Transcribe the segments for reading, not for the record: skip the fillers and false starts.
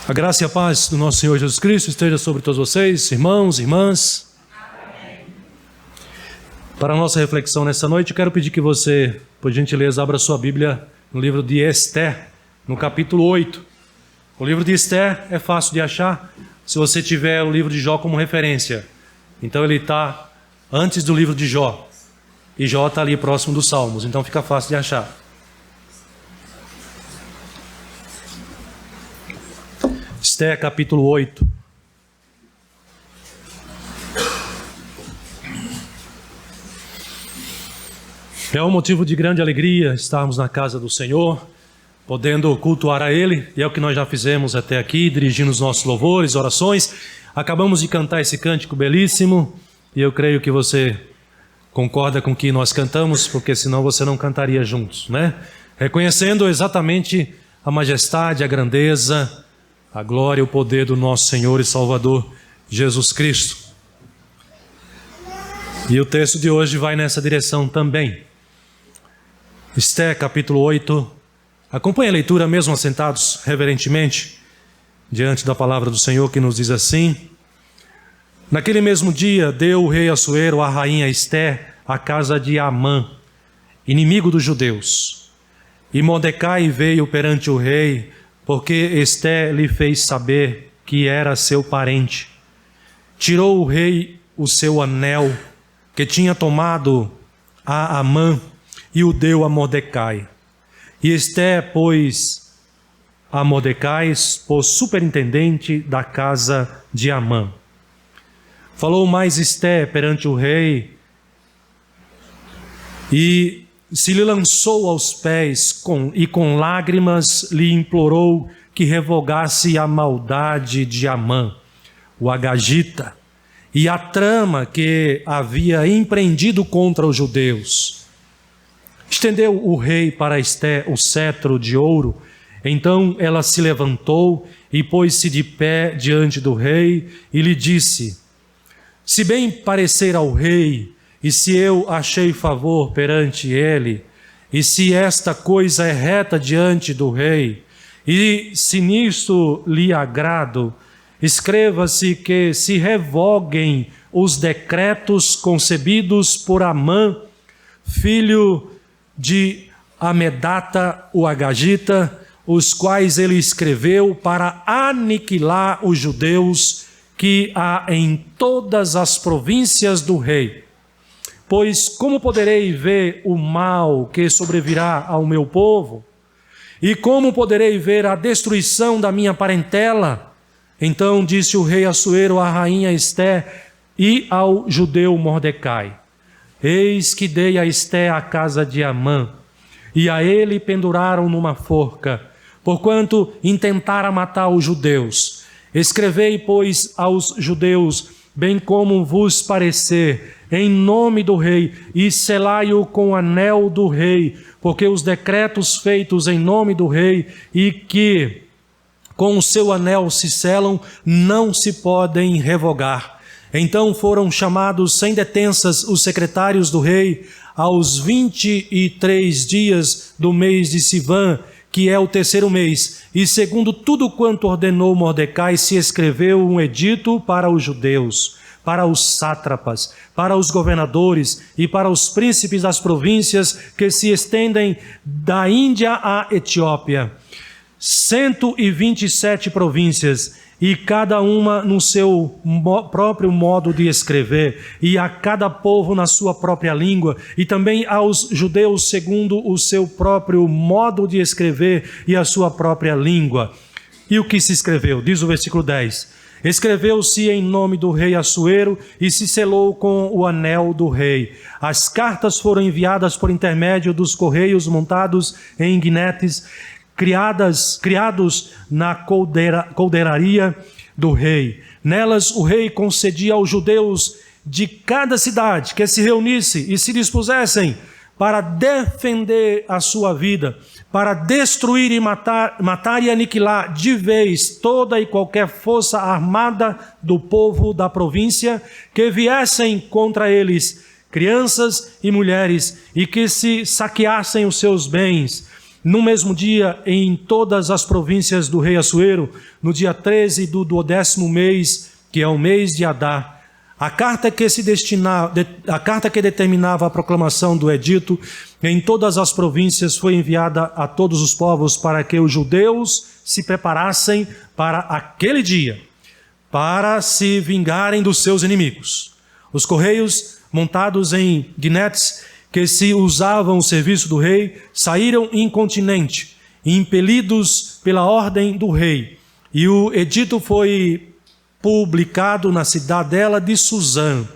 A graça e a paz do nosso Senhor Jesus Cristo esteja sobre todos vocês, irmãos, irmãs. Amém. Para a nossa reflexão nessa noite, eu quero pedir que você, por gentileza, abra sua Bíblia no livro de Esther, no capítulo 8. O livro de Esther é fácil de achar se você tiver o livro de Jó como referência. Então ele está antes do livro de Jó. E Jó está ali próximo dos Salmos, então fica fácil de achar. Esther capítulo 8. É um motivo de grande alegria estarmos na casa do Senhor, podendo cultuar a Ele, e é o que nós já fizemos até aqui, dirigindo os nossos louvores, orações. Acabamos de cantar esse cântico belíssimo, e eu creio que você concorda com o que nós cantamos, porque senão você não cantaria juntos, né? Reconhecendo exatamente a majestade, a grandeza, a glória e o poder do nosso Senhor e Salvador Jesus Cristo. E o texto de hoje vai nessa direção também. Esther capítulo 8. Acompanhe a leitura mesmo assentados reverentemente diante da palavra do Senhor, que nos diz assim: Naquele mesmo dia deu o rei Assuero à rainha Esther a casa de Amã, inimigo dos judeus. E Mordecai veio perante o rei, porque Esther lhe fez saber que era seu parente. Tirou o rei o seu anel, que tinha tomado a Amã, e o deu a Mordecai. E Esther pôs a Mordecai por superintendente da casa de Amã. Falou mais Esther perante o rei, e se lhe lançou aos pés e com lágrimas lhe implorou que revogasse a maldade de Amã, o agagita, e a trama que havia empreendido contra os judeus. Estendeu o rei para Esther o cetro de ouro. Então ela se levantou e pôs-se de pé diante do rei e lhe disse: Se bem parecer ao rei, e se eu achei favor perante ele, e se esta coisa é reta diante do rei, e se nisto lhe agrado, escreva-se que se revoguem os decretos concebidos por Amã, filho de Amedata o agagita, os quais ele escreveu para aniquilar os judeus que há em todas as províncias do rei. Pois como poderei ver o mal que sobrevirá ao meu povo? E como poderei ver a destruição da minha parentela? Então disse o rei Assuero à rainha Esther e ao judeu Mordecai: Eis que dei a Esther a casa de Amã, e a ele penduraram numa forca, porquanto intentara matar os judeus. Escrevei, pois, aos judeus, bem como vos parecer, em nome do rei, e selai-o com o anel do rei, porque os decretos feitos em nome do rei, e que com o seu anel se selam, não se podem revogar. Então foram chamados sem detenças os secretários do rei, aos 23 dias do mês de Sivan, que é o terceiro mês, e segundo tudo quanto ordenou Mordecai, se escreveu um edito para os judeus, para os sátrapas, para os governadores e para os príncipes das províncias que se estendem da Índia à Etiópia. 127 províncias, e cada uma no seu próprio modo de escrever, e a cada povo na sua própria língua, e também aos judeus segundo o seu próprio modo de escrever e a sua própria língua. E o que se escreveu? Diz o versículo 10. Escreveu-se em nome do rei Assuero e se selou com o anel do rei. As cartas foram enviadas por intermédio dos correios montados em guinetes, criados na coldeiraria do rei. Nelas o rei concedia aos judeus de cada cidade que se reunisse e se dispusessem para defender a sua vida, para destruir e matar e aniquilar de vez toda e qualquer força armada do povo da província que viessem contra eles, crianças e mulheres, e que se saqueassem os seus bens. no mesmo dia, em todas as províncias do rei Assuero, no dia 13 do 12º mês, que é o mês de Adar, a carta que determinava a proclamação do edito em todas as províncias foi enviada a todos os povos para que os judeus se preparassem para aquele dia, para se vingarem dos seus inimigos. Os correios, montados em guinetes, que se usavam o serviço do rei, saíram incontinenti, impelidos pela ordem do rei. E o edito foi publicado na cidadela de Suzã.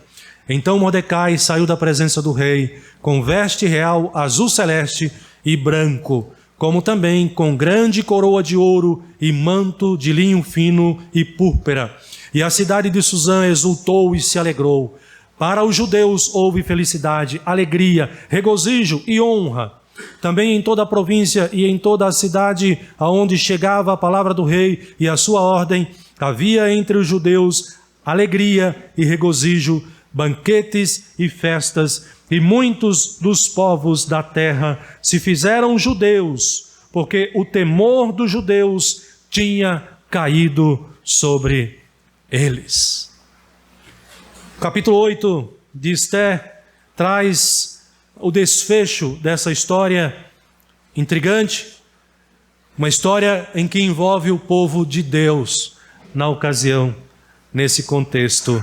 Então Mordecai saiu da presença do rei, com veste real azul celeste e branco, como também com grande coroa de ouro e manto de linho fino e púrpura. E a cidade de Suzã exultou e se alegrou. Para os judeus houve felicidade, alegria, regozijo e honra. Também em toda a província e em toda a cidade aonde chegava a palavra do rei e a sua ordem, havia entre os judeus alegria e regozijo, banquetes e festas, e muitos dos povos da terra se fizeram judeus, porque o temor dos judeus tinha caído sobre eles. O capítulo 8 de Esther traz o desfecho dessa história intrigante, uma história em que envolve o povo de Deus na ocasião, nesse contexto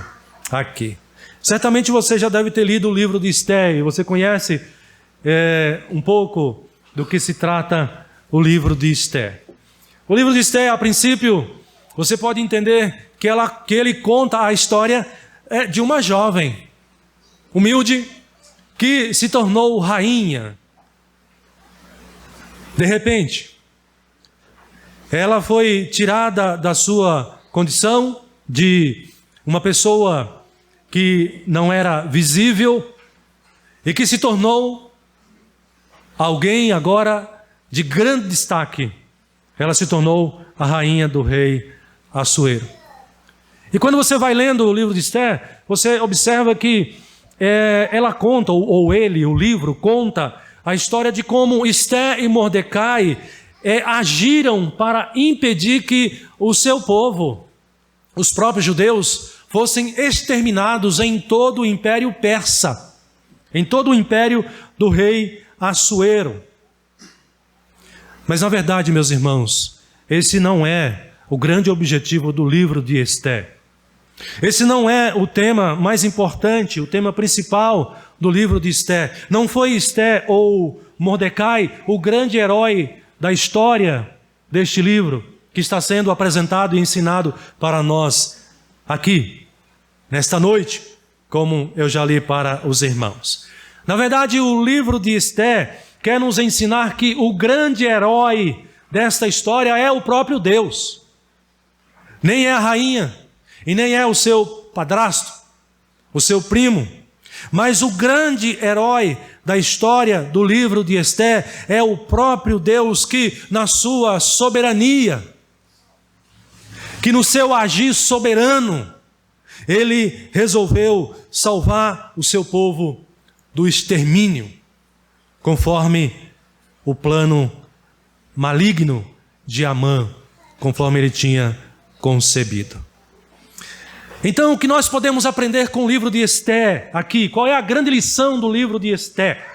aqui. Certamente você já deve ter lido o livro de Esther, e você conhece um pouco do que se trata o livro de Esther. O livro de Esther, a princípio, você pode entender que ele conta a história de uma jovem humilde que se tornou rainha. De repente, ela foi tirada da sua condição de uma pessoa que não era visível e que se tornou alguém agora de grande destaque. Ela se tornou a rainha do rei Assuero. E quando você vai lendo o livro de Esther, você observa que ela conta, ou ele, o livro, conta a história de como Esther e Mordecai agiram para impedir que o seu povo, os próprios judeus, fossem exterminados em todo o Império Persa, em todo o império do rei Assuero. Mas na verdade, meus irmãos, esse não é o grande objetivo do livro de Esther. Esse não é o tema mais importante, o tema principal do livro de Esther. Não foi Esther ou Mordecai o grande herói da história deste livro que está sendo apresentado e ensinado para nós aqui, nesta noite, como eu já li para os irmãos. Na verdade, o livro de Esther quer nos ensinar que o grande herói desta história é o próprio Deus. Nem é a rainha, e nem é o seu padrasto, o seu primo, mas o grande herói da história do livro de Esther é o próprio Deus que, na sua soberania, que no seu agir soberano, ele resolveu salvar o seu povo do extermínio, conforme o plano maligno de Amã, conforme ele tinha concebido. Então, o que nós podemos aprender com o livro de Esther aqui? Qual é a grande lição do livro de Esther?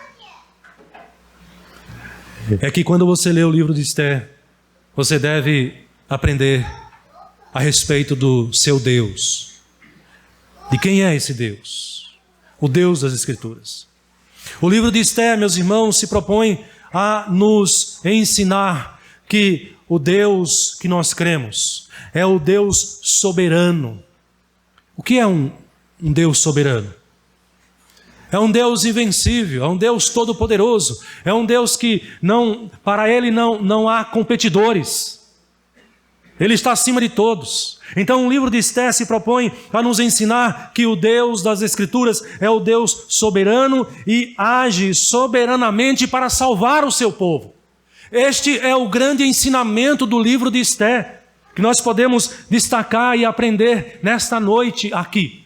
É que quando você lê o livro de Esther, você deve aprender a respeito do seu Deus. De quem é esse Deus? O Deus das Escrituras. O livro de Esther, meus irmãos, se propõe a nos ensinar que o Deus que nós cremos é o Deus soberano. O que é um Deus soberano? É um Deus invencível, é um Deus todo-poderoso, é um Deus que para ele não há competidores. Ele está acima de todos. Então o livro de Esther se propõe a nos ensinar que o Deus das Escrituras é o Deus soberano e age soberanamente para salvar o seu povo. Este é o grande ensinamento do livro de Esther, que nós podemos destacar e aprender nesta noite aqui.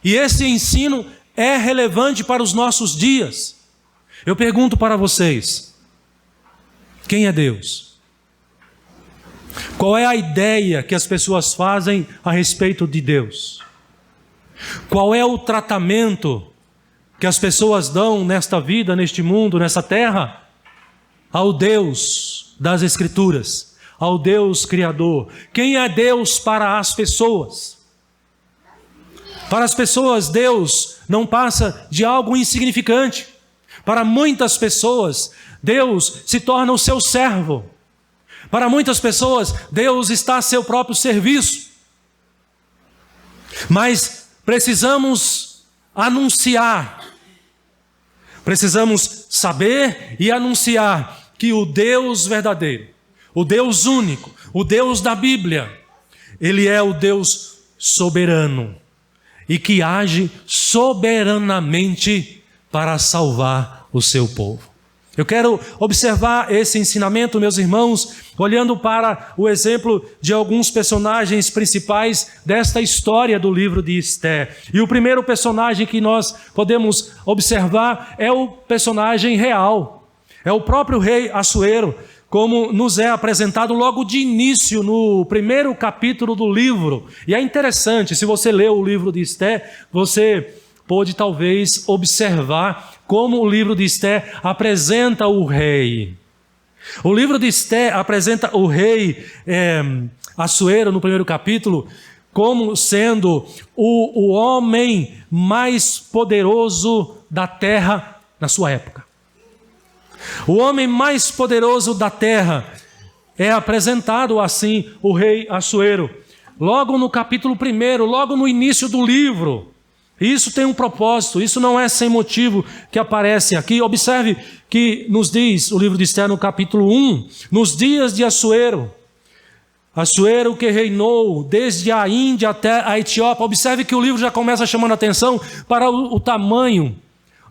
E esse ensino é relevante para os nossos dias. Eu pergunto para vocês, Quem é Deus? Qual é a ideia que as pessoas fazem a respeito de Deus? Qual é o tratamento que as pessoas dão nesta vida, neste mundo, nessa terra, ao Deus das Escrituras, ao Deus Criador? Quem é Deus para as pessoas? Para as pessoas, Deus não passa de algo insignificante. Para muitas pessoas, Deus se torna o seu servo. Para muitas pessoas, Deus está a seu próprio serviço. Mas precisamos anunciar, precisamos saber e anunciar que o Deus verdadeiro, o Deus único, o Deus da Bíblia, Ele é o Deus soberano e que age soberanamente para salvar o seu povo. Eu quero observar esse ensinamento, meus irmãos, olhando para o exemplo de alguns personagens principais desta história do livro de Esther. E o primeiro personagem que nós podemos observar é o personagem real. É o próprio rei Assuero, como nos é apresentado logo de início no primeiro capítulo do livro. E é interessante, se você lê o livro de Esther, você pode talvez observar como o livro de Esther apresenta o rei. O livro de Esther apresenta o rei Assuero, no primeiro capítulo, como sendo o homem mais poderoso da terra na sua época. O homem mais poderoso da terra é apresentado assim, o rei Assuero. Logo no capítulo 1, logo no início do livro. Isso tem um propósito, isso não é sem motivo que aparece aqui. Observe que nos diz o livro de Esther no capítulo 1, nos dias de Assuero, Assuero que reinou desde a Índia até a Etiópia. Observe que o livro já começa chamando a atenção para o tamanho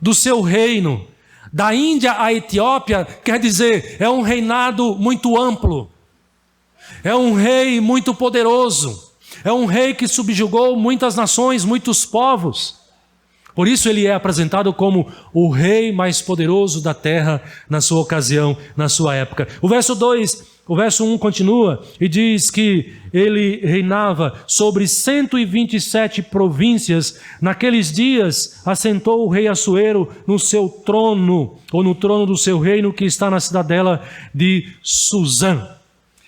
do seu reino. Da Índia à Etiópia, quer dizer, é um reinado muito amplo, é um rei muito poderoso. É um rei que subjugou muitas nações, muitos povos. Por isso ele é apresentado como o rei mais poderoso da terra na sua ocasião, na sua época. O verso 1 continua e diz que ele reinava sobre 127 províncias. Naqueles dias assentou o rei Assuero no seu trono, ou no trono do seu reino, que está na cidadela de Suzã.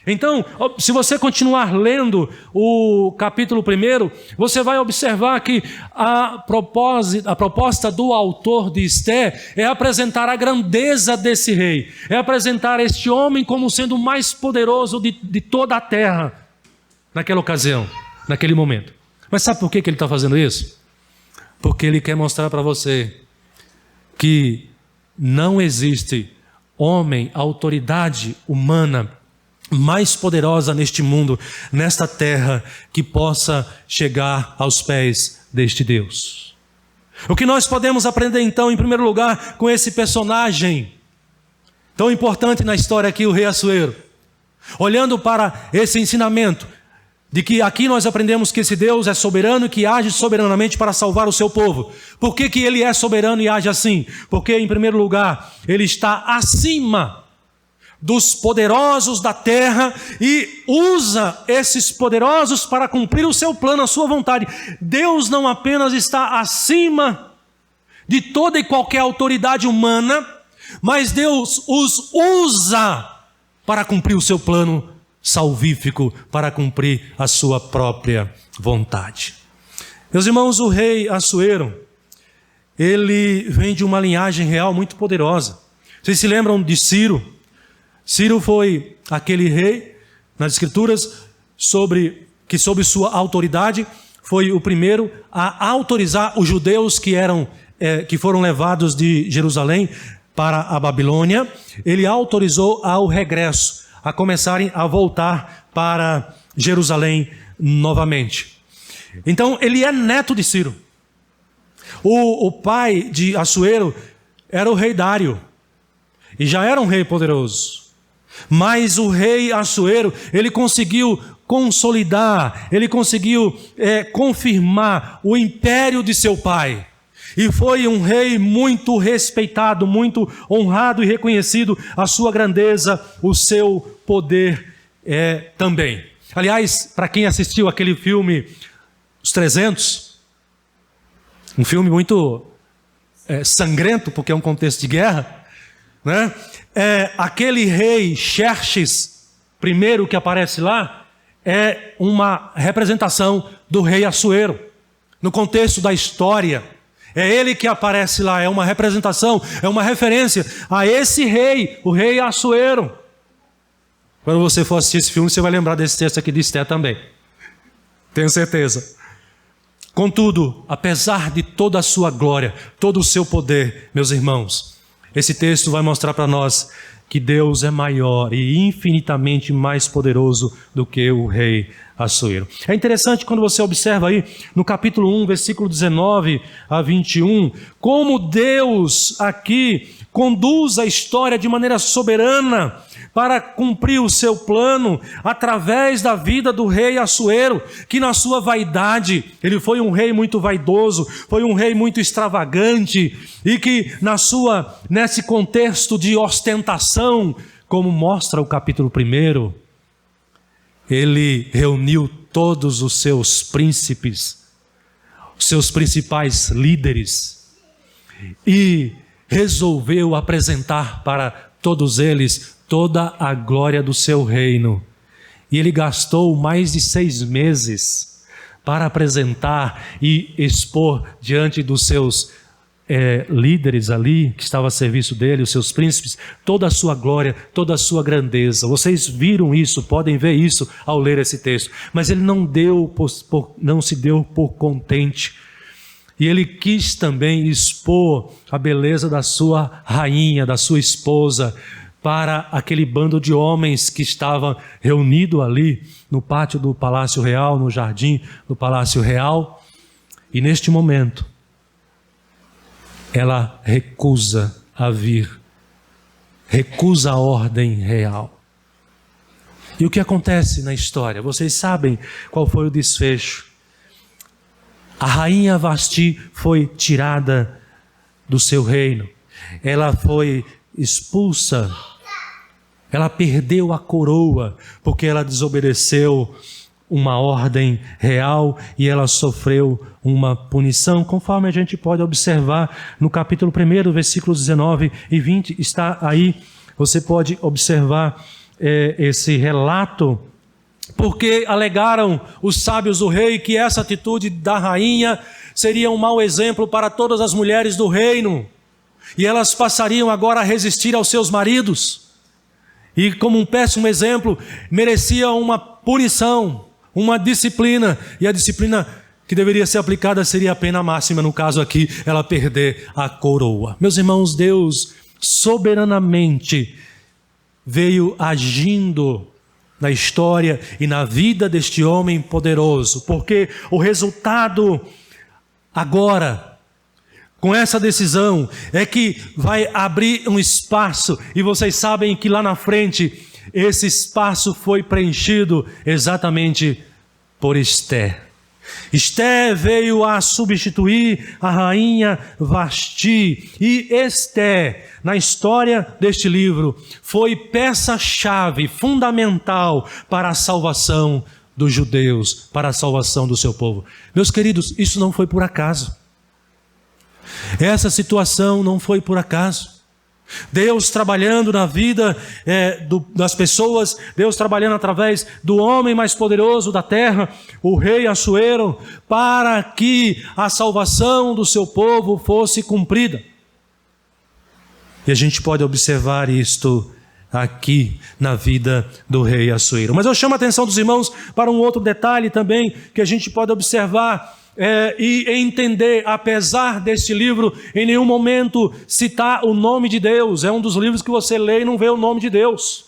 Então, se você continuar lendo o capítulo 1, você vai observar que a proposta do autor de Esther é apresentar a grandeza desse rei, é apresentar este homem como sendo o mais poderoso de toda a terra, naquela ocasião, naquele momento. Mas sabe por que ele está fazendo isso? Porque ele quer mostrar para você que não existe homem, autoridade humana mais poderosa neste mundo, nesta terra, que possa chegar aos pés deste Deus. O que nós podemos aprender então, em primeiro lugar, com esse personagem tão importante na história aqui, o rei Assuero? Olhando para esse ensinamento, de que aqui nós aprendemos que esse Deus é soberano e que age soberanamente para salvar o seu povo. Por que ele é soberano e age assim? Porque, em primeiro lugar, ele está acima dos poderosos da terra e usa esses poderosos para cumprir o seu plano, a sua vontade. Deus não apenas está acima de toda e qualquer autoridade humana, mas Deus os usa para cumprir o seu plano salvífico, para cumprir a sua própria vontade. Meus irmãos, o rei Assuero, ele vem de uma linhagem real muito poderosa. Vocês se lembram de Ciro? Ciro foi aquele rei, nas Escrituras, que sob sua autoridade, foi o primeiro a autorizar os judeus que foram levados de Jerusalém para a Babilônia. Ele autorizou ao regresso, a começarem a voltar para Jerusalém novamente. Então, ele é neto de Ciro. O pai de Assuero era o rei Dário, e já era um rei poderoso. Mas o rei Assuero, ele conseguiu consolidar, ele conseguiu confirmar o império de seu pai. E foi um rei muito respeitado, muito honrado e reconhecido, a sua grandeza, o seu poder também. Aliás, para quem assistiu aquele filme Os 300, um filme muito sangrento, porque é um contexto de guerra, né? Aquele rei Xerxes, primeiro que aparece lá, é uma representação do rei Assuero, no contexto da história. É ele que aparece lá, é uma representação, é uma referência a esse rei, o rei Assuero. Quando você for assistir esse filme, você vai lembrar desse texto aqui de Esté também. Tenho certeza. Contudo, apesar de toda a sua glória, todo o seu poder, meus irmãos, esse texto vai mostrar para nós que Deus é maior e infinitamente mais poderoso do que o rei Assuero. É interessante quando você observa aí no capítulo 1, versículo 19 a 21, como Deus aqui conduz a história de maneira soberana para cumprir o seu plano através da vida do rei Assuero, que na sua vaidade, ele foi um rei muito vaidoso, foi um rei muito extravagante, e que nesse contexto de ostentação, como mostra o capítulo 1, ele reuniu todos os seus príncipes, os seus principais líderes, e resolveu apresentar para todos eles toda a glória do seu reino. E ele gastou mais de 6 meses para apresentar e expor diante dos seus líderes ali, que estavam a serviço dele, os seus príncipes, toda a sua glória, toda a sua grandeza. Vocês viram isso, podem ver isso ao ler esse texto. Mas ele não se deu por contente. E ele quis também expor a beleza da sua rainha, da sua esposa, para aquele bando de homens que estava reunido ali no pátio do Palácio Real, no jardim do Palácio Real. E neste momento, ela recusa a vir, recusa a ordem real. E o que acontece na história? Vocês sabem qual foi o desfecho. A rainha Vasti foi tirada do seu reino, ela foi expulsa, ela perdeu a coroa, porque ela desobedeceu uma ordem real e ela sofreu uma punição, conforme a gente pode observar no capítulo 1, versículos 19 e 20, está aí, você pode observar esse relato, porque alegaram os sábios do rei que essa atitude da rainha seria um mau exemplo para todas as mulheres do reino, e elas passariam agora a resistir aos seus maridos, e como um péssimo exemplo, merecia uma punição, uma disciplina, e a disciplina que deveria ser aplicada seria a pena máxima, no caso aqui, ela perder a coroa. Meus irmãos, Deus soberanamente veio agindo na história e na vida deste homem poderoso, porque o resultado agora, com essa decisão, é que vai abrir um espaço, e vocês sabem que lá na frente, esse espaço foi preenchido exatamente por Esté. Esté veio a substituir a rainha Vasti, e Esté, na história deste livro, foi peça-chave, fundamental para a salvação dos judeus, para a salvação do seu povo. Meus queridos, isso não foi por acaso. Essa situação não foi por acaso. Deus trabalhando na vida das pessoas, Deus trabalhando através do homem mais poderoso da terra, o rei Assuero, para que a salvação do seu povo fosse cumprida. E a gente pode observar isto aqui na vida do rei Assuero. Mas eu chamo a atenção dos irmãos para um outro detalhe também que a gente pode observar e entender, apesar deste livro em nenhum momento citar o nome de Deus. É um dos livros que você lê e não vê o nome de Deus,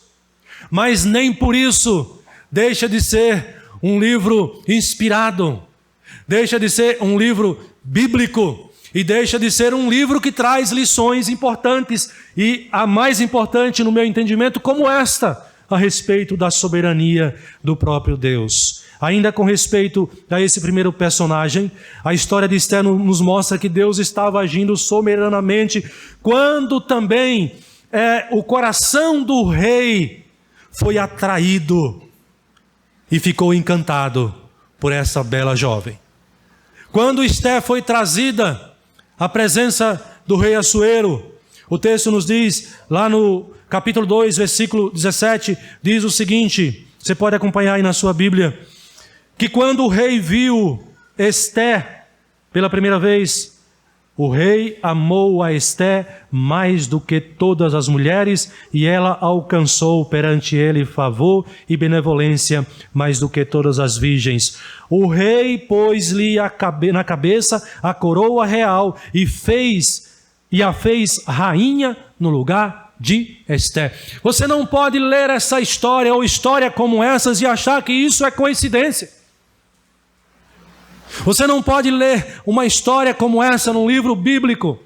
mas nem por isso deixa de ser um livro inspirado, deixa de ser um livro bíblico, e deixa de ser um livro que traz lições importantes, e a mais importante no meu entendimento como esta, a respeito da soberania do próprio Deus. ainda com respeito a esse primeiro personagem, a história de Esther nos mostra que Deus estava agindo soberanamente quando também o coração do rei foi atraído e ficou encantado por essa bela jovem. Quando Esther foi trazida à presença do rei Assuero, o texto nos diz, lá no capítulo 2, versículo 17, diz o seguinte, você pode acompanhar aí na sua Bíblia, que quando o rei viu Esther pela primeira vez, o rei amou a Esther mais do que todas as mulheres, e ela alcançou perante ele favor e benevolência mais do que todas as virgens. O rei pôs-lhe na cabeça a coroa real e a fez rainha no lugar de Esther. Você não pode ler essa história ou história como essas e achar que isso é coincidência. Você não pode ler uma história como essa num livro bíblico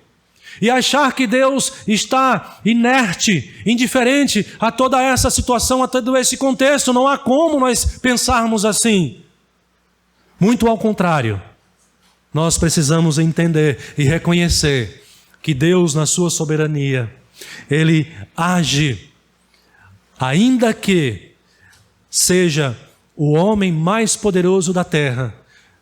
e achar que Deus está inerte, indiferente a toda essa situação, a todo esse contexto. Não há como nós pensarmos assim. Muito ao contrário, nós precisamos entender e reconhecer que Deus, na sua soberania, Ele age, ainda que seja o homem mais poderoso da terra,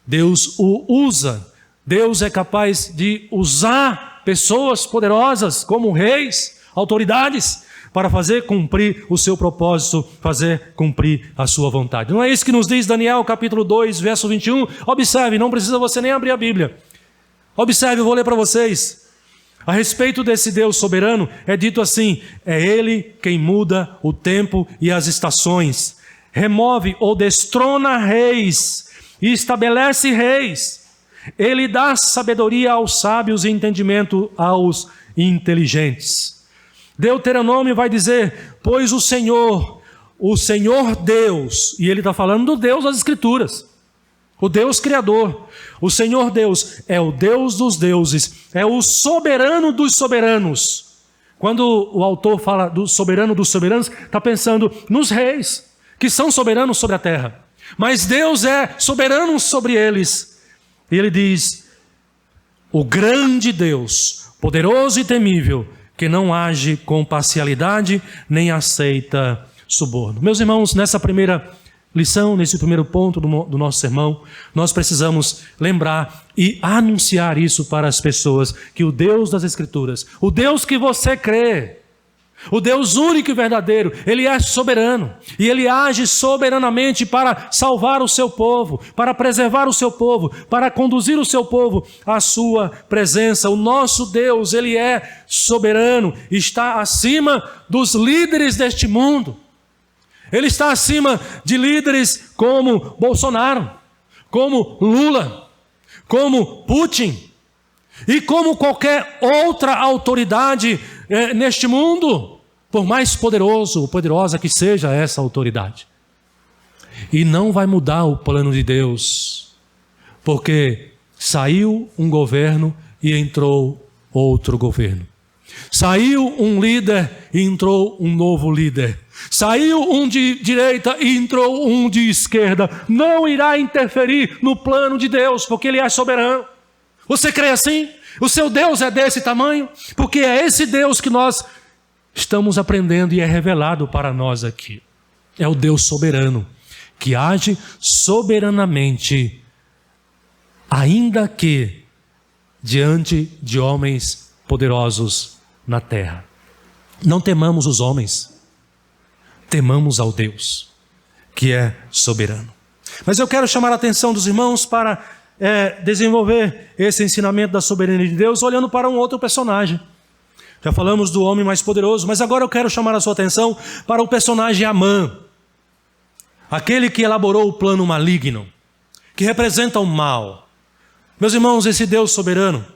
Deus o usa. Deus é capaz de usar pessoas poderosas como reis, autoridades, para fazer cumprir o seu propósito, fazer cumprir a sua vontade. Não é isso que nos diz Daniel capítulo 2, verso 21? Observe, não precisa você nem abrir a Bíblia. Observe, eu vou ler para vocês. A respeito desse Deus soberano, é dito assim: é Ele quem muda o tempo e as estações, remove ou destrona reis e estabelece reis. Ele dá sabedoria aos sábios e entendimento aos inteligentes. Deuteronômio vai dizer: pois o Senhor Deus, e ele está falando do Deus das Escrituras, o Deus Criador, o Senhor Deus é o Deus dos deuses, é o soberano dos soberanos. Quando o autor fala do soberano dos soberanos, está pensando nos reis, que são soberanos sobre a terra. Mas Deus é soberano sobre eles. E ele diz: o grande Deus, poderoso e temível, que não age com parcialidade, nem aceita suborno. Meus irmãos, nessa primeira lição, nesse primeiro ponto do nosso sermão, nós precisamos lembrar e anunciar isso para as pessoas, que o Deus das Escrituras, o Deus que você crê, o Deus único e verdadeiro, Ele é soberano, e Ele age soberanamente para salvar o seu povo, para preservar o seu povo, para conduzir o seu povo à sua presença. O nosso Deus, Ele é soberano, está acima dos líderes deste mundo. Ele está acima de líderes como Bolsonaro, como Lula, como Putin e como qualquer outra autoridade neste mundo, por mais poderoso ou poderosa que seja essa autoridade. E não vai mudar o plano de Deus, porque saiu um governo e entrou outro governo. Saiu um líder e entrou um novo líder. Saiu um de direita e entrou um de esquerda. Não irá interferir no plano de Deus, porque Ele é soberano. Você crê assim? O seu Deus é desse tamanho? Porque é esse Deus que nós estamos aprendendo e é revelado para nós aqui. É o Deus soberano, que age soberanamente, ainda que diante de homens poderosos na terra. Não temamos os homens, temamos ao Deus, que é soberano. Mas eu quero chamar a atenção dos irmãos para desenvolver esse ensinamento da soberania de Deus, olhando para um outro personagem. Já falamos do homem mais poderoso, mas agora eu quero chamar a sua atenção para o personagem Amã, aquele que elaborou o plano maligno, que representa o mal. Meus irmãos, esse Deus soberano,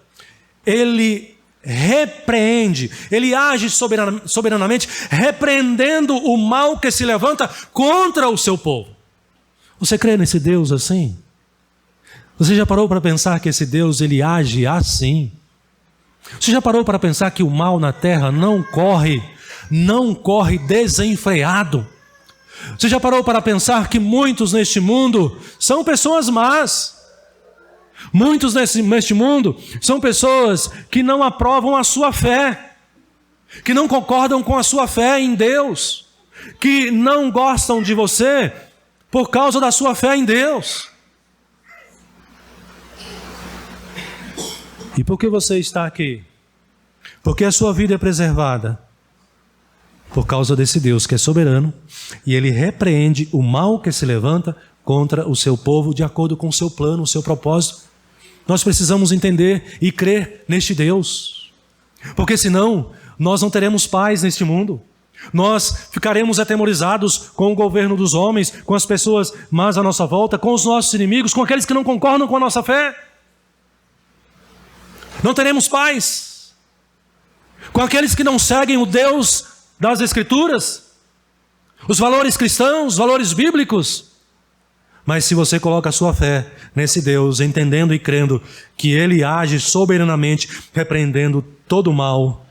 Ele repreende, Ele age soberanamente, repreendendo o mal que se levanta contra o seu povo. Você crê nesse Deus assim? Você já parou para pensar que esse Deus, Ele age assim? Você já parou para pensar que o mal na terra não corre desenfreado? Você já parou para pensar que muitos neste mundo são pessoas más? Muitos neste mundo são pessoas que não aprovam a sua fé, que não concordam com a sua fé em Deus, que não gostam de você por causa da sua fé em Deus. E por que você está aqui? Porque a sua vida é preservada por causa desse Deus que é soberano, e Ele repreende o mal que se levanta contra o seu povo de acordo com o seu plano, o seu propósito. Nós precisamos entender e crer neste Deus, porque senão nós não teremos paz neste mundo. Nós ficaremos atemorizados com o governo dos homens, com as pessoas más à nossa volta, com os nossos inimigos, com aqueles que não concordam com a nossa fé. Não teremos paz com aqueles que não seguem o Deus das Escrituras, os valores cristãos, os valores bíblicos. Mas se você coloca a sua fé nesse Deus, entendendo e crendo que Ele age soberanamente, repreendendo todo o mal,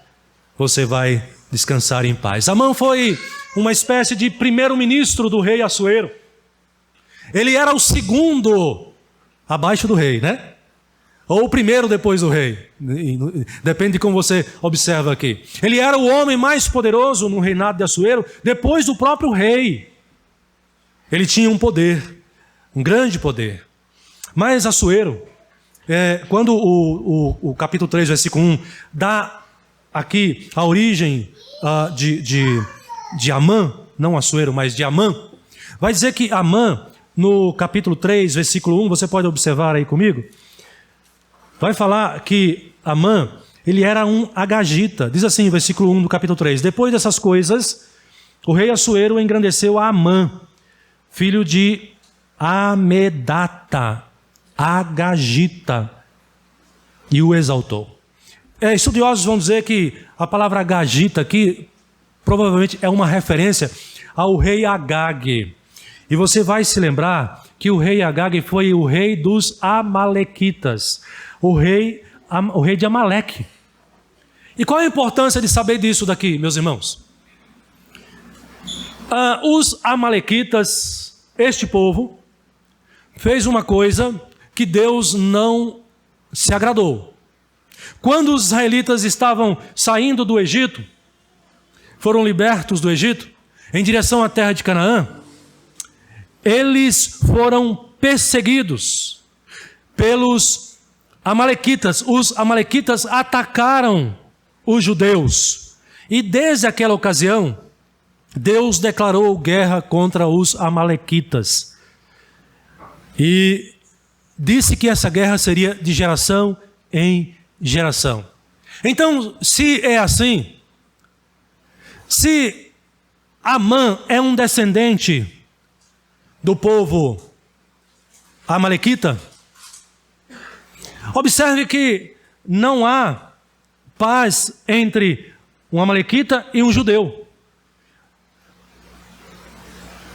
você vai descansar em paz. Amã foi uma espécie de primeiro-ministro do rei Assuero. Ele era o segundo abaixo do rei, né? Ou o primeiro depois do rei. Depende de como você observa aqui. Ele era o homem mais poderoso no reinado de Assuero, depois do próprio rei. Ele tinha um poder, um grande poder. Mas Assuero, quando o capítulo 3, versículo 1, dá aqui a origem de Amã, não Assuero, mas de Amã, vai dizer que Amã, no capítulo 3, versículo 1, você pode observar aí comigo, vai falar que Amã, ele era um agagita. Diz assim, versículo 1 do capítulo 3, depois dessas coisas, o rei Assuero engrandeceu a Amã, filho de Amedata, agagita, e o exaltou. Estudiosos vão dizer que a palavra agagita aqui provavelmente é uma referência ao rei Agag. E você vai se lembrar que o rei Agag foi o rei dos Amalequitas, o rei de Amaleque. E qual a importância de saber disso daqui, meus irmãos? Os Amalequitas, este povo, fez uma coisa que Deus não se agradou. Quando os israelitas estavam saindo do Egito, foram libertos do Egito, em direção à terra de Canaã, eles foram perseguidos pelos Amalequitas. Os Amalequitas atacaram os judeus. E desde aquela ocasião, Deus declarou guerra contra os Amalequitas. E disse que essa guerra seria de geração em geração. Então, se é assim, se Amã é um descendente do povo amalequita, observe que não há paz entre um amalequita e um judeu.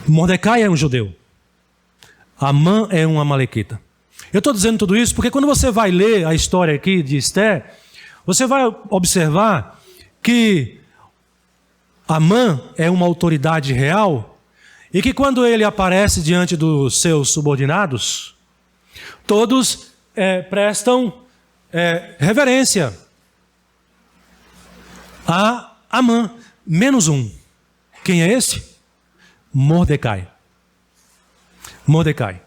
Mordecai é um judeu. Amã é um amalequita. Eu estou dizendo tudo isso porque quando você vai ler a história aqui de Esther, você vai observar que Amã é uma autoridade real e que quando ele aparece diante dos seus subordinados, todos prestam reverência a Amã, menos um. Quem é esse? Mordecai. Mordecai.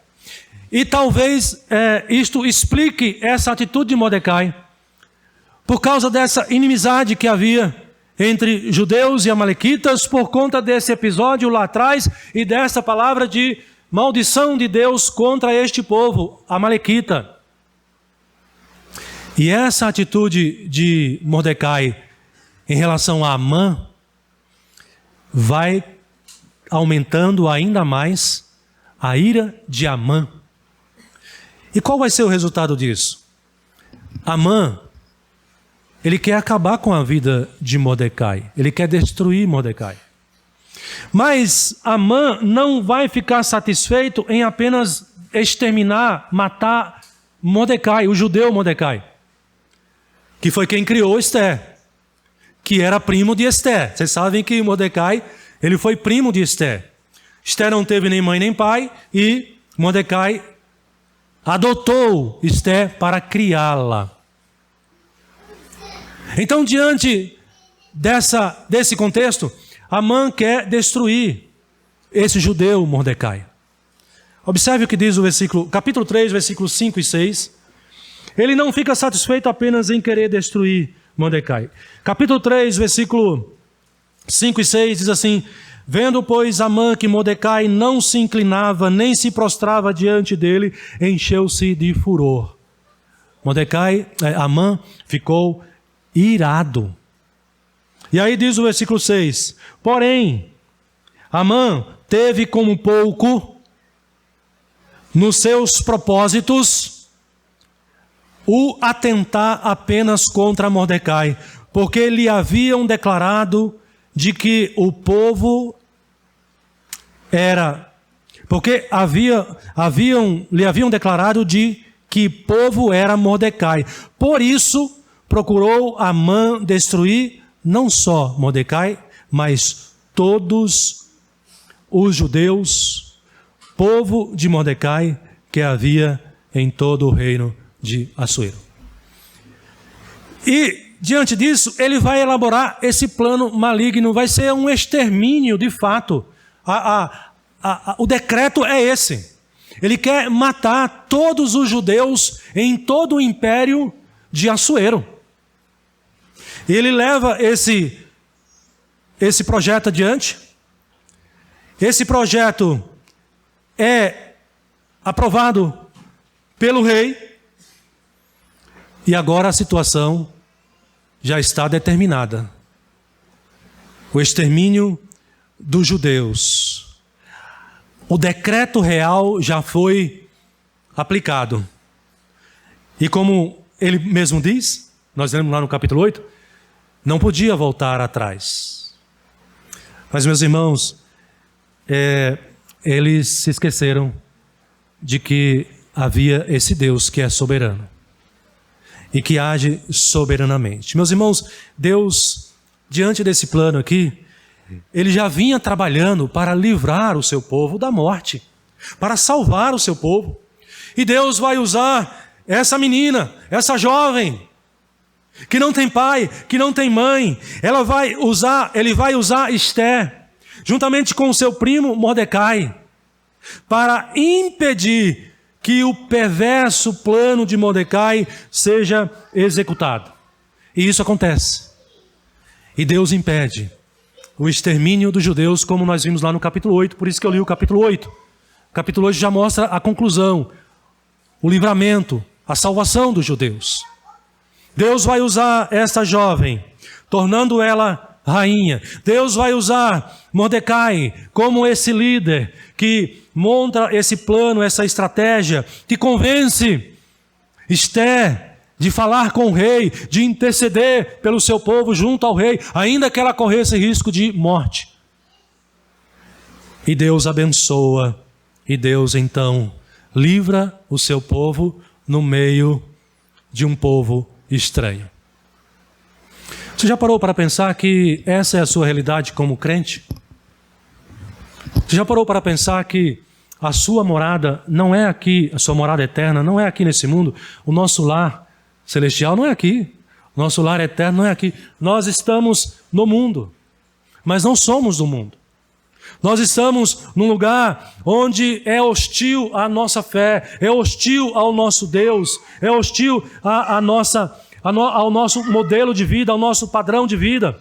E talvez isto explique essa atitude de Mordecai, por causa dessa inimizade que havia entre judeus e amalequitas, por conta desse episódio lá atrás e dessa palavra de maldição de Deus contra este povo amalequita. E essa atitude de Mordecai em relação a Amã vai aumentando ainda mais a ira de Amã. E qual vai ser o resultado disso? Amã, ele quer acabar com a vida de Mordecai. Ele quer destruir Mordecai. Mas Amã não vai ficar satisfeito em apenas exterminar, matar Mordecai, o judeu Mordecai, que foi quem criou Esther, que era primo de Esther. Vocês sabem que Mordecai, ele foi primo de Esther. Esther não teve nem mãe nem pai e Mordecai adotou Esther para criá-la. Então, diante desse contexto, Amã quer destruir esse judeu Mordecai. Observe o que diz o capítulo 3, versículos 5 e 6. Ele não fica satisfeito apenas em querer destruir Mordecai. Capítulo 3, versículo 5 e 6 diz assim: vendo, pois, Amã que Mordecai não se inclinava nem se prostrava diante dele, encheu-se de furor. Amã ficou irado. E aí diz o versículo 6: porém, Amã teve como pouco nos seus propósitos o atentar apenas contra Mordecai, porque lhe haviam declarado de que o povo lhe haviam declarado de que povo era Mordecai. Por isso, procurou Amã destruir não só Mordecai, mas todos os judeus, povo de Mordecai, que havia em todo o reino de Assuero. E, diante disso, ele vai elaborar esse plano maligno, vai ser um extermínio de fato. O decreto é esse. Ele quer matar todos os judeus em todo o império de Assuero. E ele leva esse projeto adiante. Esse projeto é aprovado pelo rei. E agora a situação já está determinada. O extermínio dos judeus. O decreto real já foi aplicado. E como ele mesmo diz, nós lemos lá no capítulo 8, não podia voltar atrás. Mas, meus irmãos, eles se esqueceram de que havia esse Deus que é soberano e que age soberanamente. Meus irmãos, Deus, diante desse plano aqui, ele já vinha trabalhando para livrar o seu povo da morte, para salvar o seu povo. E Deus vai usar essa menina, essa jovem, que não tem pai, que não tem mãe. Ele vai usar Esther, juntamente com o seu primo Mordecai, para impedir que o perverso plano de Mordecai seja executado. E isso acontece. E Deus impede o extermínio dos judeus, como nós vimos lá no capítulo 8, por isso que eu li o capítulo 8. O capítulo 8 já mostra a conclusão, o livramento, a salvação dos judeus. Deus vai usar esta jovem, tornando ela rainha. Deus vai usar Mordecai como esse líder que monta esse plano, essa estratégia, que convence Esther de falar com o rei, de interceder pelo seu povo junto ao rei, ainda que ela corresse risco de morte. E Deus abençoa, e Deus então livra o seu povo no meio de um povo estranho. Você já parou para pensar que essa é a sua realidade como crente? Você já parou para pensar que a sua morada não é aqui, a sua morada eterna não é aqui nesse mundo? O nosso lar celestial não é aqui. O nosso lar eterno não é aqui. Nós estamos no mundo, mas não somos do mundo. Nós estamos num lugar onde é hostil à nossa fé, é hostil ao nosso Deus, é hostil ao nosso modelo de vida, ao nosso padrão de vida.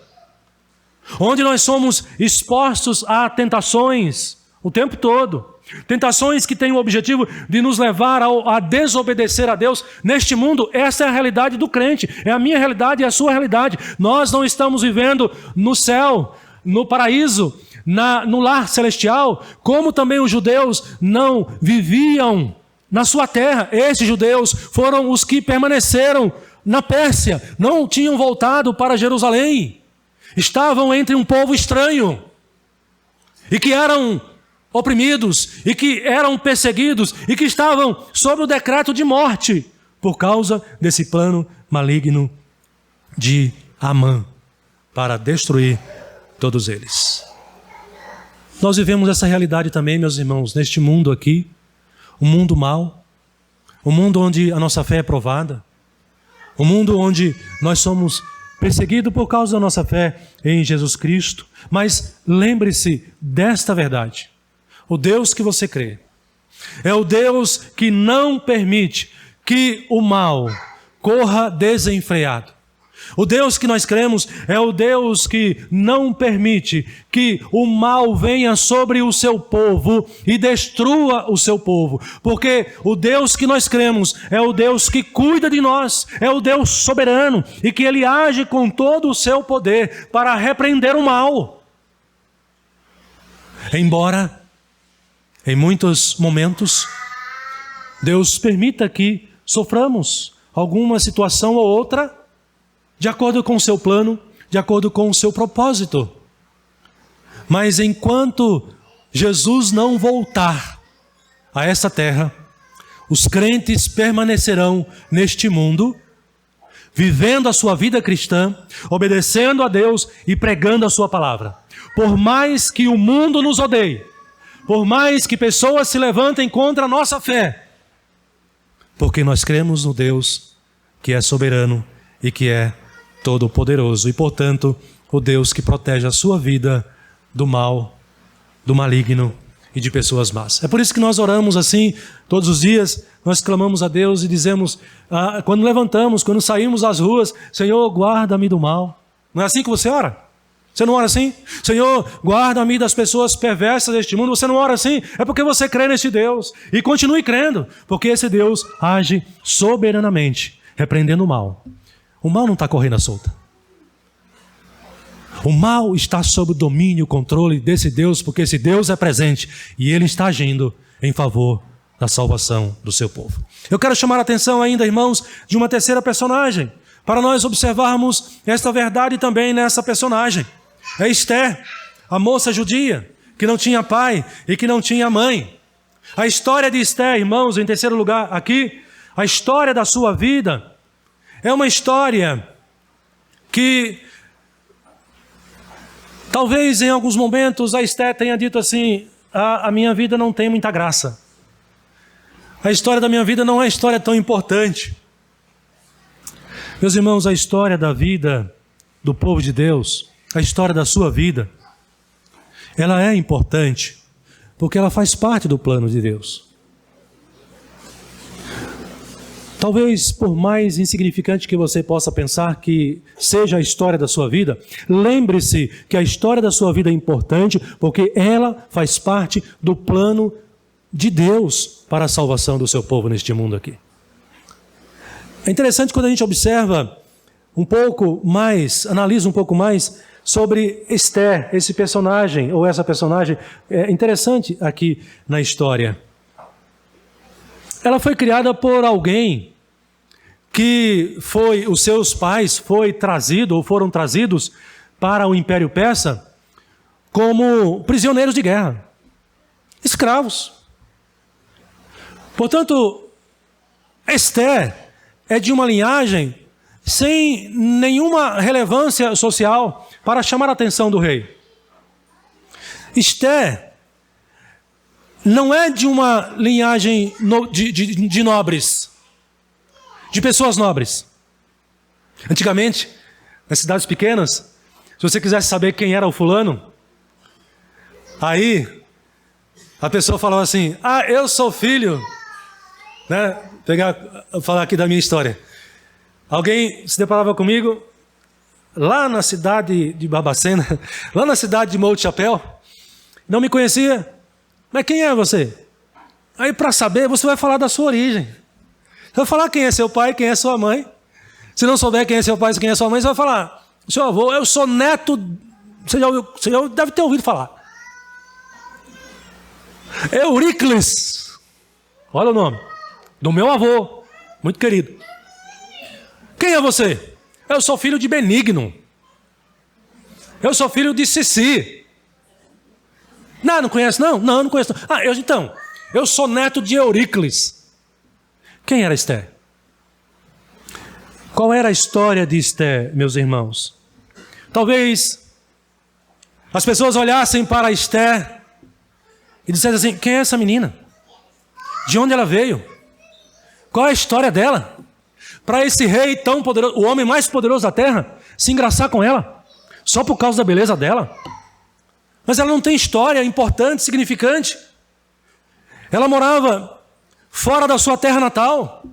Onde nós somos expostos a tentações o tempo todo. Tentações que têm o objetivo de nos levar a desobedecer a Deus. Neste mundo, essa é a realidade do crente. É a minha realidade e a sua realidade. Nós não estamos vivendo no céu, no paraíso, no lar celestial, como também os judeus não viviam na sua terra. Esses judeus foram os que permaneceram na Pérsia, não tinham voltado para Jerusalém. Estavam entre um povo estranho e que eram oprimidos e que eram perseguidos e que estavam sob o decreto de morte por causa desse plano maligno de Amã para destruir todos eles. Nós vivemos essa realidade também, meus irmãos, neste mundo aqui, um mundo mau, um mundo onde a nossa fé é provada, um mundo onde nós somos perseguidos por causa da nossa fé em Jesus Cristo. Mas lembre-se desta verdade: o Deus que você crê é o Deus que não permite que o mal corra desenfreado. O Deus que nós cremos é o Deus que não permite que o mal venha sobre o seu povo e destrua o seu povo. Porque o Deus que nós cremos é o Deus que cuida de nós, é o Deus soberano e que Ele age com todo o seu poder para repreender o mal. Embora, em muitos momentos, Deus permita que soframos alguma situação ou outra, de acordo com o seu plano, de acordo com o seu propósito. Mas enquanto Jesus não voltar a essa terra, os crentes permanecerão neste mundo, vivendo a sua vida cristã, obedecendo a Deus e pregando a sua palavra. Por mais que o mundo nos odeie, por mais que pessoas se levantem contra a nossa fé, porque nós cremos no Deus que é soberano e que é todo-poderoso, e portanto o Deus que protege a sua vida do mal, do maligno e de pessoas más. É por isso que nós oramos assim todos os dias. Nós clamamos a Deus e dizemos, quando levantamos, quando saímos às ruas: Senhor, guarda-me do mal. Não é assim que você ora? Você não ora assim? Senhor, guarda-me das pessoas perversas deste mundo. Você não ora assim? É porque você crê neste Deus. E continue crendo, porque esse Deus age soberanamente, repreendendo o mal. O mal não está correndo à solta. O mal está sob o domínio e controle desse Deus, porque esse Deus é presente e Ele está agindo em favor da salvação do seu povo. Eu quero chamar a atenção ainda, irmãos, de uma terceira personagem, para nós observarmos esta verdade também nessa personagem. É Esther, a moça judia, que não tinha pai e que não tinha mãe. A história de Esther, irmãos, em terceiro lugar aqui, a história da sua vida, é uma história que talvez em alguns momentos a Esther tenha dito assim: a minha vida não tem muita graça. A história da minha vida não é uma história tão importante. Meus irmãos, a história da vida do povo de Deus, a história da sua vida, ela é importante porque ela faz parte do plano de Deus. Talvez, por mais insignificante que você possa pensar que seja a história da sua vida, lembre-se que a história da sua vida é importante porque ela faz parte do plano de Deus para a salvação do seu povo neste mundo aqui. É interessante quando a gente observa um pouco mais, analisa um pouco mais sobre Esther, esse personagem, ou essa personagem, é interessante aqui na história. Ela foi criada por alguém que os seus pais foram trazidos para o Império Persa como prisioneiros de guerra, escravos. Portanto, Esther é de uma linhagem sem nenhuma relevância social para chamar a atenção do rei. Esther não é de uma linhagem de nobres, de pessoas nobres. Antigamente, nas cidades pequenas, se você quisesse saber quem era o fulano, aí a pessoa falava assim: eu sou filho, né? Falar aqui da minha história. Alguém se deparava comigo lá na cidade de Barbacena, lá na cidade de Morro de Chapéu, não me conhecia. Mas quem é você? Aí, para saber, você vai falar da sua origem. Você vai falar quem é seu pai, quem é sua mãe. Se não souber quem é seu pai e quem é sua mãe, você vai falar: seu avô, eu sou neto. Você já deve ter ouvido falar. Euríclides. Olha o nome do meu avô, muito querido. Quem é você? Eu sou filho de Benigno. Eu sou filho de Cici. Não conhece não? Não conheço não. Então, eu sou neto de Euríclides. Quem era Esther? Qual era a história de Esther, meus irmãos? Talvez as pessoas olhassem para Esther e dissesse assim: quem é essa menina? De onde ela veio? Qual é a história dela? Para esse rei tão poderoso, o homem mais poderoso da terra, se engraçar com ela, só por causa da beleza dela? Mas ela não tem história importante, significante. Ela morava fora da sua terra natal.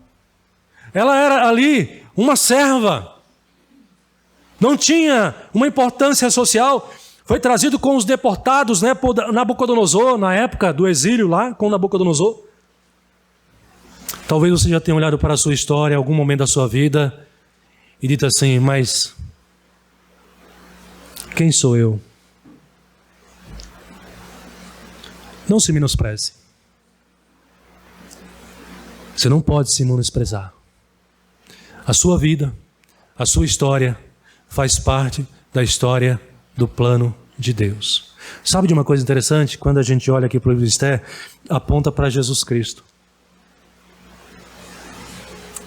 Ela era ali uma serva. Não tinha uma importância social. Foi trazido com os deportados, né, por Nabucodonosor, na época do exílio lá com Nabucodonosor. Talvez você já tenha olhado para a sua história em algum momento da sua vida e dito assim: mas quem sou eu? Não se menospreze. Você não pode se menosprezar. A sua vida, a sua história faz parte da história do plano de Deus. Sabe de uma coisa interessante? Quando a gente olha aqui para o livro de Esther, aponta para Jesus Cristo.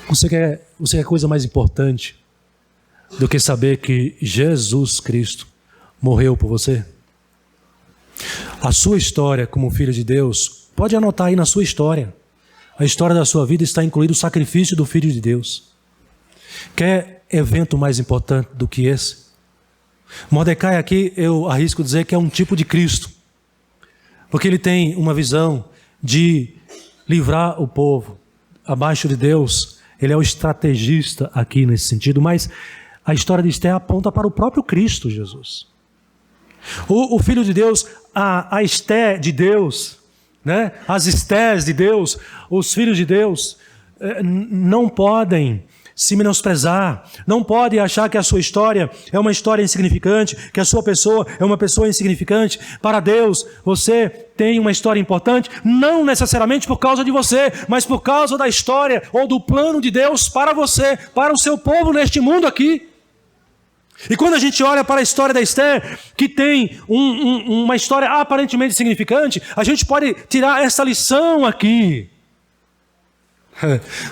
Você quer coisa mais importante do que saber que Jesus Cristo morreu por você? A sua história como filho de Deus, pode anotar aí na sua história. A história da sua vida está incluído o sacrifício do Filho de Deus. Quer evento mais importante do que esse? Mordecai aqui, eu arrisco dizer que é um tipo de Cristo. Porque ele tem uma visão de livrar o povo abaixo de Deus. Ele é o estrategista aqui nesse sentido, mas a história de Esther aponta para o próprio Cristo Jesus. O Filho de Deus, a Esther de Deus, né? As Estés de Deus, os filhos de Deus, não podem se menosprezar, não podem achar que a sua história é uma história insignificante, que a sua pessoa é uma pessoa insignificante. Para Deus, você tem uma história importante, não necessariamente por causa de você, mas por causa da história ou do plano de Deus para você, para o seu povo neste mundo aqui. E quando a gente olha para a história da Esther, que tem uma história aparentemente insignificante, a gente pode tirar essa lição aqui.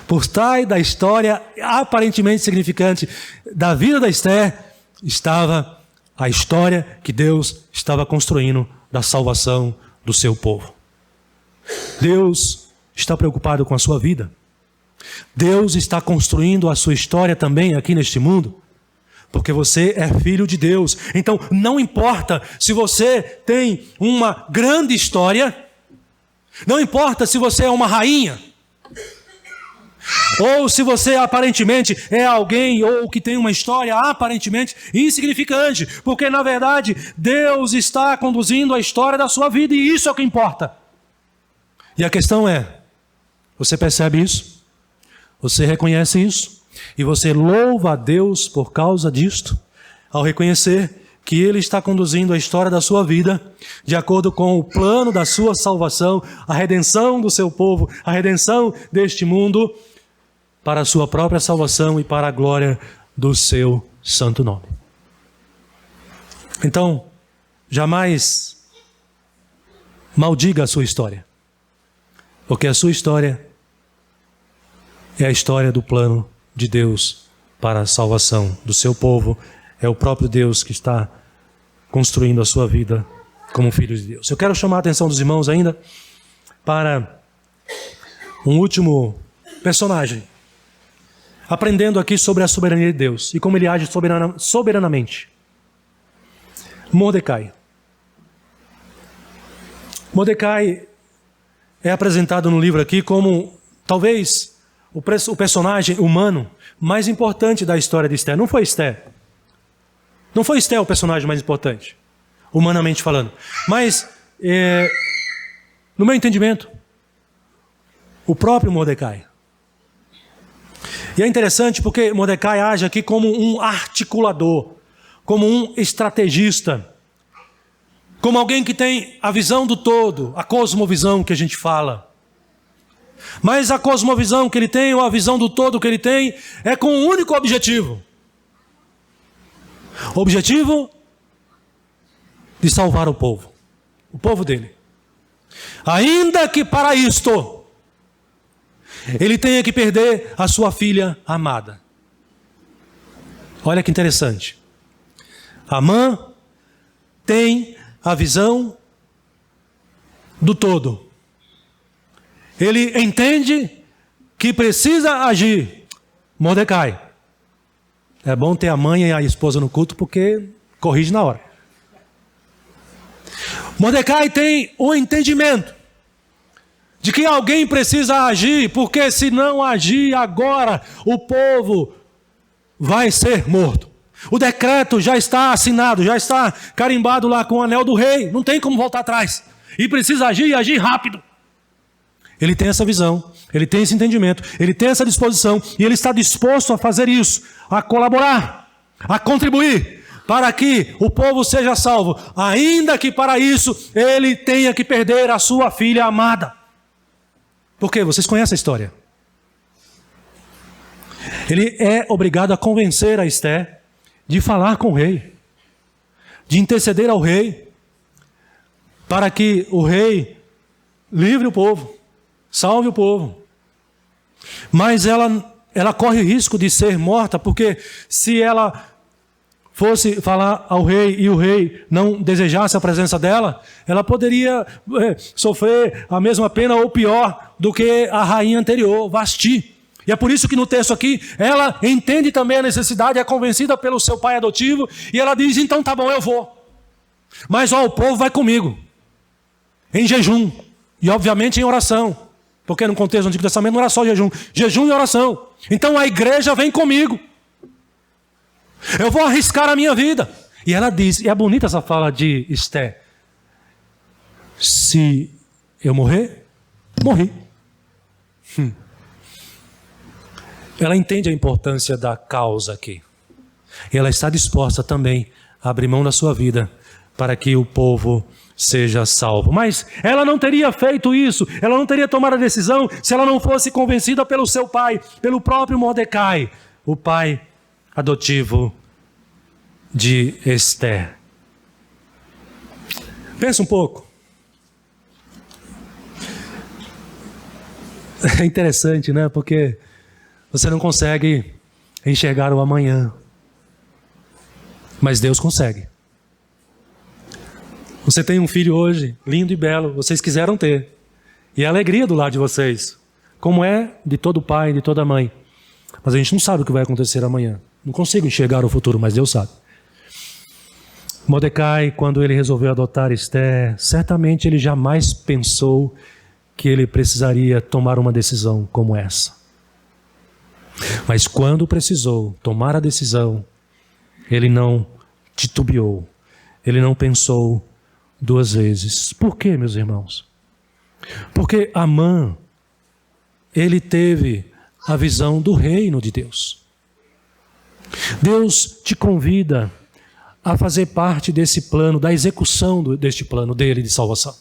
Por trás da história aparentemente significante da vida da Esther, estava a história que Deus estava construindo da salvação do seu povo. Deus está preocupado com a sua vida. Deus está construindo a sua história também aqui neste mundo. Porque você é filho de Deus. Então não importa se você tem uma grande história, não importa se você é uma rainha, ou se você aparentemente é alguém ou que tem uma história aparentemente insignificante, porque na verdade Deus está conduzindo a história da sua vida e isso é o que importa. E a questão é, você percebe isso? Você reconhece isso? E você louva a Deus por causa disto, ao reconhecer que Ele está conduzindo a história da sua vida de acordo com o plano da sua salvação, a redenção do seu povo, a redenção deste mundo, para a sua própria salvação e para a glória do seu santo nome. Então, jamais maldiga a sua história, porque a sua história é a história do plano de Deus para a salvação do seu povo. É o próprio Deus que está construindo a sua vida como filho de Deus. Eu quero chamar a atenção dos irmãos ainda para um último personagem, aprendendo aqui sobre a soberania de Deus e como ele age soberanamente. Mordecai. Mordecai é apresentado no livro aqui como talvez o personagem humano mais importante da história de Esther. Não foi Esther. Não foi Esther o personagem mais importante, humanamente falando. Mas, no meu entendimento, o próprio Mordecai. E é interessante porque Mordecai age aqui como um articulador, como um estrategista, como alguém que tem a visão do todo, a cosmovisão que a gente fala. Mas a cosmovisão que ele tem, ou a visão do todo que ele tem, é com um único objetivo. O objetivo de salvar o povo dele. Ainda que para isto, ele tenha que perder a sua filha amada. Olha que interessante. Amã tem a visão do todo. Ele entende que precisa agir. Mordecai. É bom ter a mãe e a esposa no culto porque corrige na hora. Mordecai tem o entendimento de que alguém precisa agir, porque se não agir agora, o povo vai ser morto. O decreto já está assinado, já está carimbado lá com o anel do rei, não tem como voltar atrás. E precisa agir e agir rápido. Ele tem essa visão, ele tem esse entendimento, ele tem essa disposição e ele está disposto a fazer isso, a colaborar, a contribuir para que o povo seja salvo, ainda que para isso ele tenha que perder a sua filha amada. Por quê? Vocês conhecem a história. Ele é obrigado a convencer a Esther de falar com o rei, de interceder ao rei, para que o rei livre o povo, salve o povo. Mas ela corre o risco de ser morta, porque se ela fosse falar ao rei e o rei não desejasse a presença dela, ela poderia sofrer a mesma pena ou pior do que a rainha anterior, Vasti. E é por isso que no texto aqui, ela entende também a necessidade, é convencida pelo seu pai adotivo, e ela diz, então tá bom, eu vou. Mas o povo vai comigo, em jejum, e obviamente em oração, porque no contexto do Antigo Testamento não era só jejum e oração. Então a igreja vem comigo. Eu vou arriscar a minha vida. E ela diz, e é bonita essa fala de Esther, se eu morrer, morri. Ela entende a importância da causa aqui. E ela está disposta também a abrir mão da sua vida para que o povo seja salvo. Mas ela não teria feito isso, ela não teria tomado a decisão se ela não fosse convencida pelo seu pai, pelo próprio Mordecai, o pai adotivo de Esther. Pensa um pouco. É interessante, né? Porque você não consegue enxergar o amanhã, mas Deus consegue. Você tem um filho hoje, lindo e belo, vocês quiseram ter, e a alegria do lar de vocês, como é de todo pai, de toda mãe. Mas a gente não sabe o que vai acontecer amanhã. Não consigo enxergar o futuro, mas Deus sabe. Mordecai, quando ele resolveu adotar Esther, certamente ele jamais pensou que ele precisaria tomar uma decisão como essa. Mas quando precisou tomar a decisão, ele não titubeou, ele não pensou duas vezes. Por quê, meus irmãos? Porque Amã, ele teve a visão do reino de Deus. Deus te convida a fazer parte desse plano, da execução deste plano dele de salvação.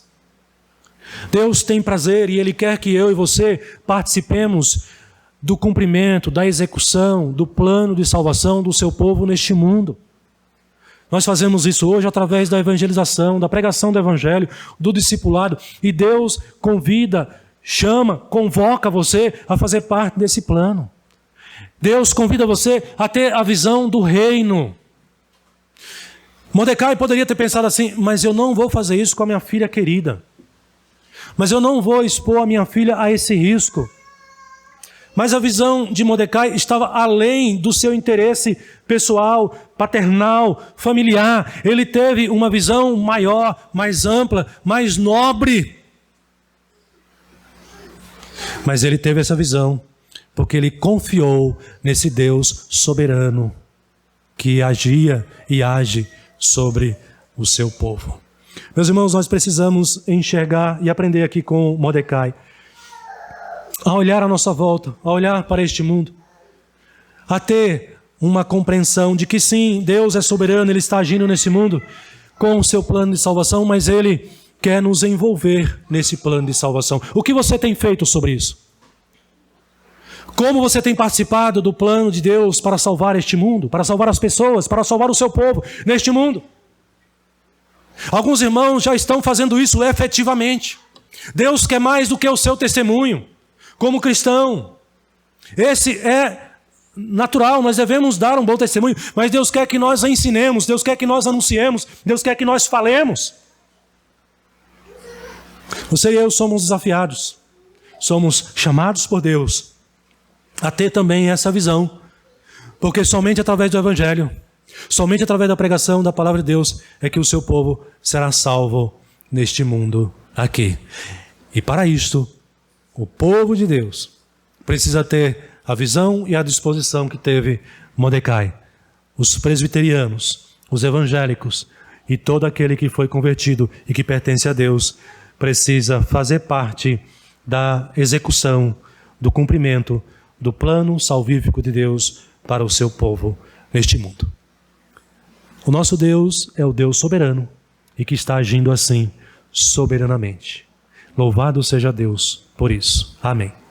Deus tem prazer e Ele quer que eu e você participemos do cumprimento, da execução, do plano de salvação do seu povo neste mundo. Nós fazemos isso hoje através da evangelização, da pregação do evangelho, do discipulado, e Deus convida, chama, convoca você a fazer parte desse plano. Deus convida você a ter a visão do reino. Mordecai poderia ter pensado assim, mas eu não vou fazer isso com a minha filha querida. Mas eu não vou expor a minha filha a esse risco. Mas a visão de Mordecai estava além do seu interesse pessoal, paternal, familiar. Ele teve uma visão maior, mais ampla, mais nobre. Mas ele teve essa visão porque ele confiou nesse Deus soberano que agia e age sobre o seu povo. Meus irmãos, nós precisamos enxergar e aprender aqui com Mordecai, a olhar à nossa volta, a olhar para este mundo, a ter uma compreensão de que sim, Deus é soberano, Ele está agindo nesse mundo com o seu plano de salvação, mas Ele quer nos envolver nesse plano de salvação. O que você tem feito sobre isso? Como você tem participado do plano de Deus para salvar este mundo, para salvar as pessoas, para salvar o seu povo neste mundo? Alguns irmãos já estão fazendo isso efetivamente. Deus quer mais do que o seu testemunho como cristão. Esse é natural, nós devemos dar um bom testemunho, mas Deus quer que nós ensinemos, Deus quer que nós anunciemos, Deus quer que nós falemos. Você e eu somos desafiados, somos chamados por Deus a ter também essa visão, porque somente através do Evangelho, somente através da pregação da palavra de Deus é que o seu povo será salvo neste mundo aqui. E para isto, o povo de Deus precisa ter a visão e a disposição que teve Mordecai, os presbiterianos, os evangélicos e todo aquele que foi convertido e que pertence a Deus precisa fazer parte da execução, do cumprimento do plano salvífico de Deus para o seu povo neste mundo. O nosso Deus é o Deus soberano e que está agindo assim soberanamente. Louvado seja Deus por isso. Amém.